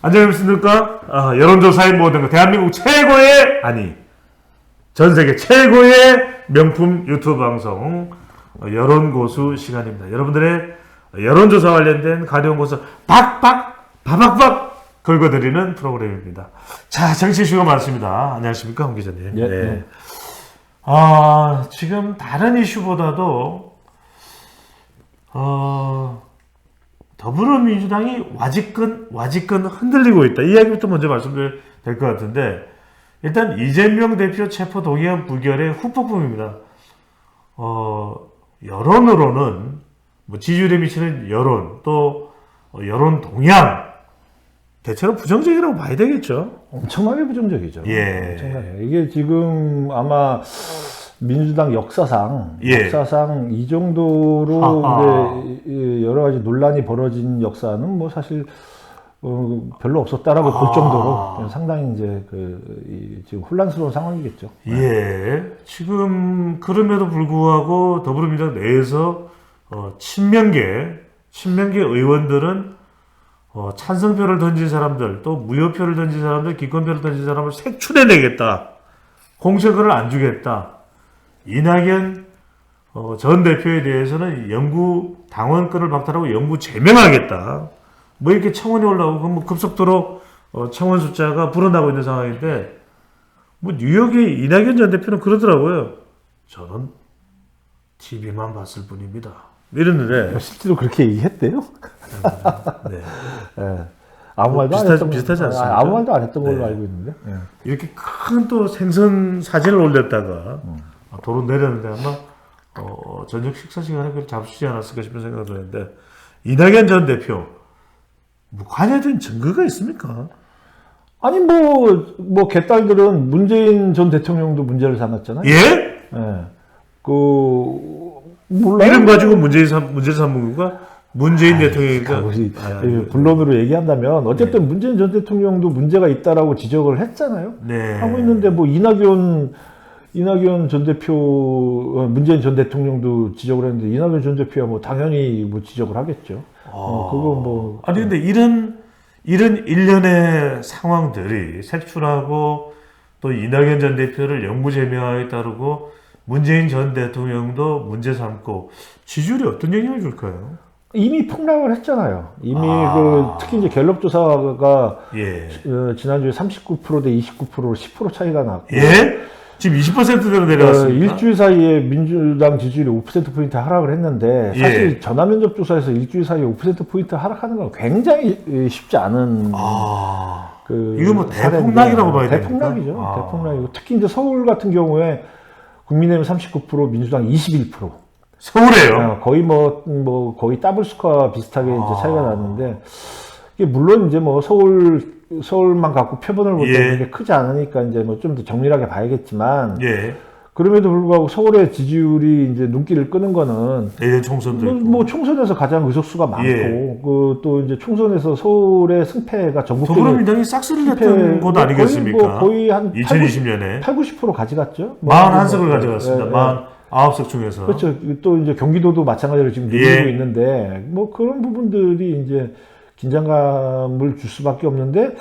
안녕하십니까? 여론조사의 모든 것, 대한민국 최고의, 아니, 전 세계 최고의 명품 유튜브 방송, 여론고수 시간입니다. 여러분들의 여론조사 관련된 가려운 것을 바박박 긁어드리는 프로그램입니다. 자, 정치 이슈가 많습니다. 안녕하십니까, 홍 기자님. 예, 네. 지금 다른 이슈보다도, 더불어민주당이 와지끈 흔들리고 있다. 이 이야기부터 먼저 말씀드려야 될 것 같은데, 일단 이재명 대표 체포 동의안 부결의 후폭풍입니다. 여론으로는 뭐 지지율에 미치는 여론, 또 여론 동향 대체로 부정적이라고 봐야 되겠죠. 엄청나게 부정적이죠. 예. 엄청나게. 이게 지금 아마 민주당 역사상 이 정도로 이제 여러 가지 논란이 벌어진 역사는 뭐 사실 별로 없었다라고 볼 정도로 상당히 이제 지금 혼란스러운 상황이겠죠. 예. 지금 그럼에도 불구하고 더불어민주당 내에서 친명계 의원들은 찬성표를 던진 사람들, 또 무효표를 던진 사람들, 기권표를 던진 사람을 색출해내겠다. 공천권을 안 주겠다. 이낙연 전 대표에 대해서는 영구 당원권을 박탈하고 영구 제명하겠다. 뭐 이렇게 청원이 올라오고 뭐 급속도로 청원 숫자가 불어나고 있는 상황인데, 뭐 뉴욕의 이낙연 전 대표는 그러더라고요. 저는 TV만 봤을 뿐입니다. 이랬는데 실제로 그렇게 얘기했대요? 네. 네. 아무 말도 안 했던 비슷하지 않습니까? 아무 말도 안 했던 걸로 네. 알고 있는데. 네. 이렇게 큰 또 생선 사진을 올렸다가 도로 내렸는데 아마 저녁 식사 시간에 그걸 잡수지 않았을까 싶은 생각이 드는데, 이낙연 전 대표 뭐 관여된 증거가 있습니까? 아니 뭐 개딸들은 문재인 전 대통령도 문제를 삼았잖아요. 예? 네. 몰라요? 이름 가지고 문제 삼는가? 문재인 대통령이니까 본론으로 얘기한다면 어쨌든 문재인 전 대통령도 문제가 있다라고 지적을 했잖아요. 네. 하고 있는데 뭐 이낙연 전 대표, 문재인 전 대통령도 지적을 했는데 이낙연 전 대표야 뭐 당연히 뭐 지적을 하겠죠. 그거 뭐 아니 근데 이런 일련의 상황들이 색출하고 또 이낙연 전 대표를 영구 제명하게 따르고 문재인 전 대통령도 문제 삼고 지지율에 어떤 영향을 줄까요? 이미 폭락을 했잖아요. 이미 특히 이제 갤럽 조사가 지난주에 39% 대 29%로 10% 차이가 났고. 예? 지금 20%대로 내려왔습니다. 일주일 사이에 민주당 지지율이 5%포인트 하락을 했는데, 사실 전화면접 조사에서 일주일 사이에 5%포인트 하락하는 건 굉장히 쉽지 않은. 이거 뭐 대폭락이라고 봐야 됩니까? 대폭락이죠. 대폭락이고. 특히 이제 서울 같은 경우에 국민의힘 39%, 민주당 21%. 서울에요? 거의 거의 더블 스코어 비슷하게 이제 차이가 났는데, 이게 물론 이제 뭐 서울만 갖고 표본을 볼 때 그게 크지 않으니까 이제 뭐 좀 더 정밀하게 봐야겠지만, 그럼에도 불구하고 서울의 지지율이 이제 눈길을 끄는 거는 내년 총선도 뭐 총선에서 가장 의석수가 많고, 또 이제 총선에서 서울의 승패가 전국적으로 더불어민주당이 싹쓸이 냈던 곳 아니겠습니까? 거의 한 2020년에 80, 90% 가져갔죠. 41석을 가져갔습니다. 49석 중에서. 그렇죠. 또 이제 경기도도 마찬가지로 지금 늘리고 있는데, 뭐 그런 부분들이 이제 긴장감을 줄 수밖에 없는데,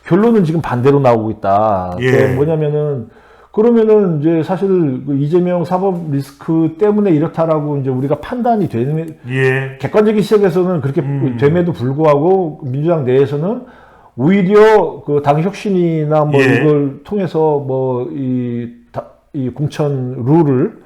결론은 지금 반대로 나오고 있다. 뭐냐면은, 그러면은 이제 사실 이재명 사법 리스크 때문에 이렇다라고 이제 우리가 판단이 되는, 객관적인 시각에서는 그렇게 됨에도 불구하고 민주당 내에서는 오히려 그 당 혁신이나 뭐 이걸 통해서 뭐 이 공천 룰을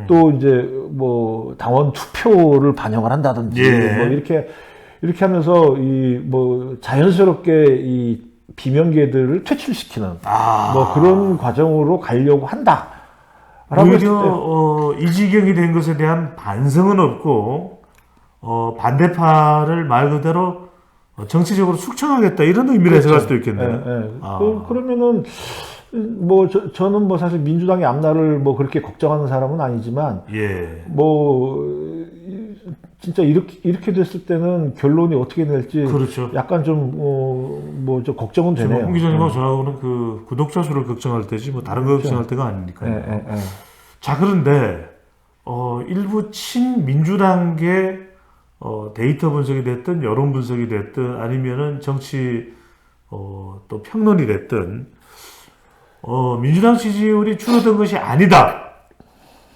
또 이제 뭐 당원 투표를 반영을 한다든지 뭐 이렇게 하면서 이 뭐 자연스럽게 이 비명계들을 퇴출시키는 뭐 그런 과정으로 가려고 한다. 오히려 이 지경이 된 것에 대한 반성은 없고 반대파를 말 그대로 정치적으로 숙청하겠다 이런 의미로 해석할 수도 있겠네요. 그러면은 뭐 저는 뭐 사실 민주당의 앞날을 뭐 그렇게 걱정하는 사람은 아니지만 뭐 진짜 이렇게 됐을 때는 결론이 어떻게 될지 약간 좀 뭐 좀 걱정은 되네요. 홍 기자님하고 저하고는 그 구독자 수를 걱정할 때지 뭐 다른 거 걱정할 때가 아니니까요. 자, 그런데 일부 친민주당계 데이터 분석이 됐든 여론 분석이 됐든 아니면은 정치 또 평론이 됐든 민주당 지지율이 줄어든 것이 아니다.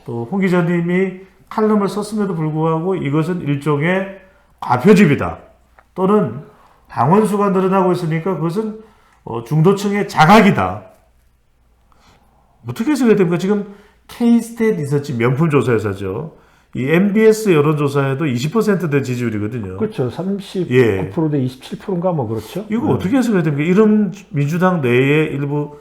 또 홍 기자님이 칼럼을 썼음에도 불구하고 이것은 일종의 과표집이다. 또는 당원수가 늘어나고 있으니까 그것은 중도층의 자각이다. 어떻게 해석해야 됩니까? 지금 K-스탯 리서치 명품조사에서죠. 이 MBS 여론조사에도 20%대 지지율이거든요. 그렇죠. 39%대 27%인가 뭐 그렇죠. 이거 어떻게 해석해야 됩니까? 이런 민주당 내의 일부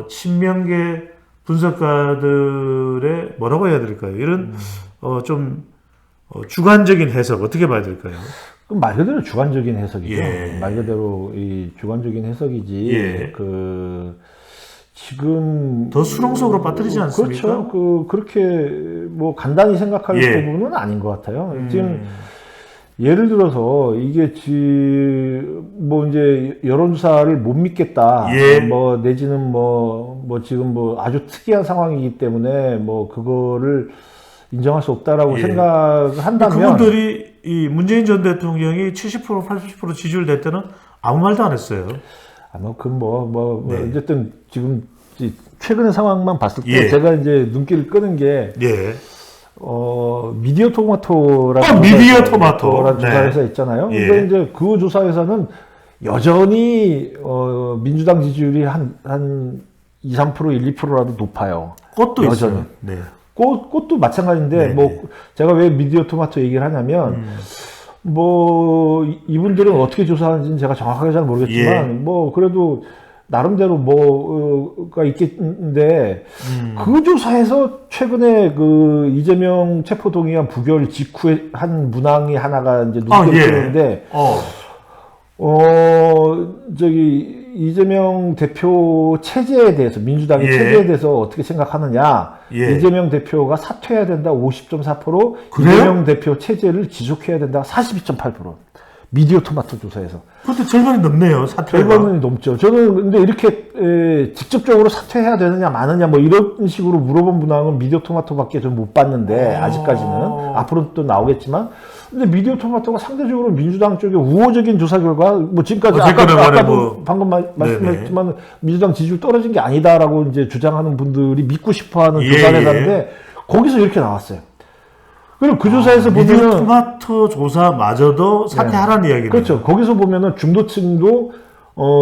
친명계 분석가들의 뭐라고 해야 될까요? 이런 좀 주관적인 해석 어떻게 봐야 될까요? 그럼 말 그대로 주관적인 해석이죠. 예. 말 그대로 이 주관적인 해석이지. 예. 지금 더 수렁 속으로 빠뜨리지 않습니까? 그렇죠. 그렇게 뭐 간단히 생각할 예. 부분은 아닌 것 같아요. 지금 예를 들어서 이게 뭐 이제 여론조사를 못 믿겠다. 예. 뭐 내지는 뭐 지금 뭐 아주 특이한 상황이기 때문에 뭐 그거를 인정할 수 없다라고 예. 생각을 한다면 그분들이 이 문재인 전 대통령이 70% 80% 지지율 될 때는 아무 말도 안 했어요. 아마 네. 어쨌든 지금 최근의 상황만 봤을 때 예. 제가 이제 눈길을 끄는 게 예. 미디어 토마토라는 미디어 토마토. 조사회사 네. 있잖아요. 예. 근데 이제 그 조사회사는 여전히 민주당 지지율이 한 2, 3%, 1, 2%라도 높아요. 꽃도 여전히. 있어요. 네. 꽃도 마찬가지인데 네, 뭐 제가 왜 미디어 토마토 얘기를 하냐면 뭐 이분들은 어떻게 조사하는지는 제가 정확하게 잘 모르겠지만 예. 뭐 그래도 나름대로 뭐가 있겠는데 그 조사에서 최근에 그 이재명 체포동의안 부결 직후에 한 문항이 하나가 이제 눈길을 예. 끄는데 저기 이재명 대표 체제에 대해서 민주당의 예. 체제에 대해서 어떻게 생각하느냐. 예. 이재명 대표가 사퇴해야 된다 50.4%, 그래요? 이재명 대표 체제를 지속해야 된다 42.8%. 미디어 토마토 조사에서. 그것도 절반이 넘네요. 사퇴가. 절반은 넘죠. 저는 근데 이렇게 직접적으로 사퇴해야 되느냐 마느냐 뭐 이런 식으로 물어본 문항은 미디어 토마토밖에 좀 못 봤는데 아직까지는 앞으로 또 나오겠지만 근데 미디어 토마토가 상대적으로 민주당 쪽에 우호적인 조사 결과 뭐 지금까지 아까도 방금 말씀했지만 민주당 지지율 떨어진 게 아니다라고 이제 주장하는 분들이 믿고 싶어하는 예. 조사회사인데 거기서 이렇게 나왔어요. 그리고 그 조사에서 미디어 보면은 토마토 조사마저도 사퇴하라는 이야기네요. 그렇죠. 거기서 보면은 중도층도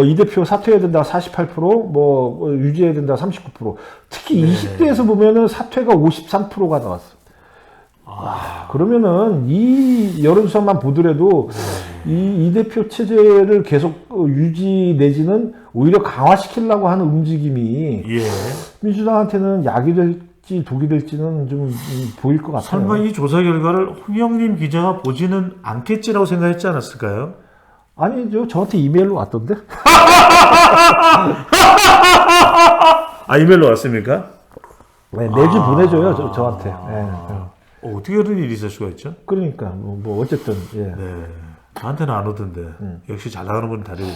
이 대표 사퇴해야 된다 48%, 뭐 유지해야 된다 39%. 특히 20대에서 보면은 사퇴가 53%가 나왔어. 그러면은 이 여론조사만 보더라도 이 대표 체제를 계속 유지 내지는 오히려 강화시키려고 하는 움직임이 예. 민주당한테는 약이 될지 독이 될지는 좀 보일 것 같아요. 설마 이 조사 결과를 홍영림 기자가 보지는 않겠지라고 생각했지 않았을까요? 아니죠. 저한테 이메일로 왔던데. 이메일로 왔습니까? 네, 매주 보내줘요. 저한테. 네. 어떻게 그런 일이 있을 수가 있죠? 그러니까 뭐 어쨌든 예. 네. 저한테는 안 오던데 역시 잘 나가는 분은 다르군요.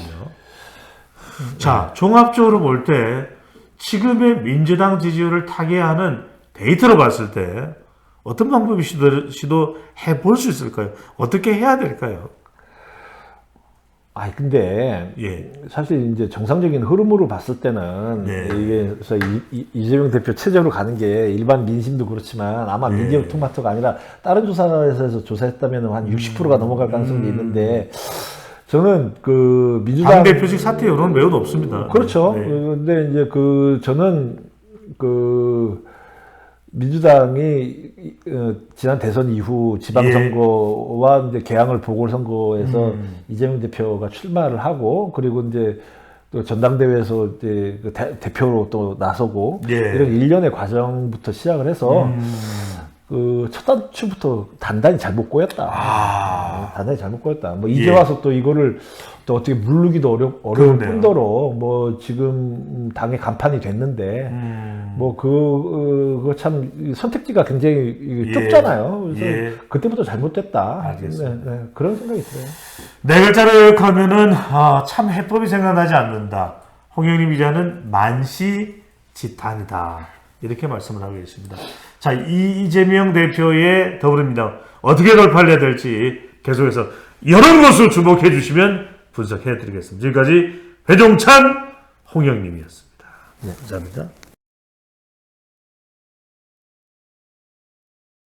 자, 종합적으로 볼 때 지금의 민주당 지지율을 타개하는 데이터로 봤을 때 어떤 방법이 시도해 볼 수 있을까요? 어떻게 해야 될까요? 근데 예. 사실 이제 정상적인 흐름으로 봤을 때는 네. 이게 그래서 이재명 대표 체제로 가는 게 일반 민심도 그렇지만 아마 미디어 토마토가 아니라 다른 조사에서 조사했다면 한 60%가 넘어갈 가능성도 있는데 저는 그 민주당 당 대표직 사퇴 여론은 매우 높습니다. 그렇죠. 네. 근데 이제 저는 민주당이 지난 대선 이후 지방선거와 이제 개항을 보궐선거에서 이재명 대표가 출마를 하고 그리고 이제 또 전당대회에서 이제 대표로 또 나서고 이런 일련의 과정부터 시작을 해서 첫 단추부터 단단히 잘못 꼬였다. 단단히 잘못 꼬였다. 뭐 이제 와서 또 이거를 또 어떻게 물르기도 어려울 뿐더러 뭐 지금 당의 간판이 됐는데 뭐 그거 참 선택지가 굉장히 좁잖아요. 그래서 그때부터 잘못됐다. 알겠습니다. 네, 그런 생각이 들어요. 네 글자를 가면은 참 해법이 생각나지 않는다. 홍영림 기자는 만시지탄이다. 이렇게 말씀을 하고 계십니다. 자, 이재명 대표의 더불어민주당 어떻게 돌파해야 될지 계속해서 여러 것을 주목해 주시면 분석해 드리겠습니다. 지금까지 회종찬 홍영님이었습니다. 감사합니다.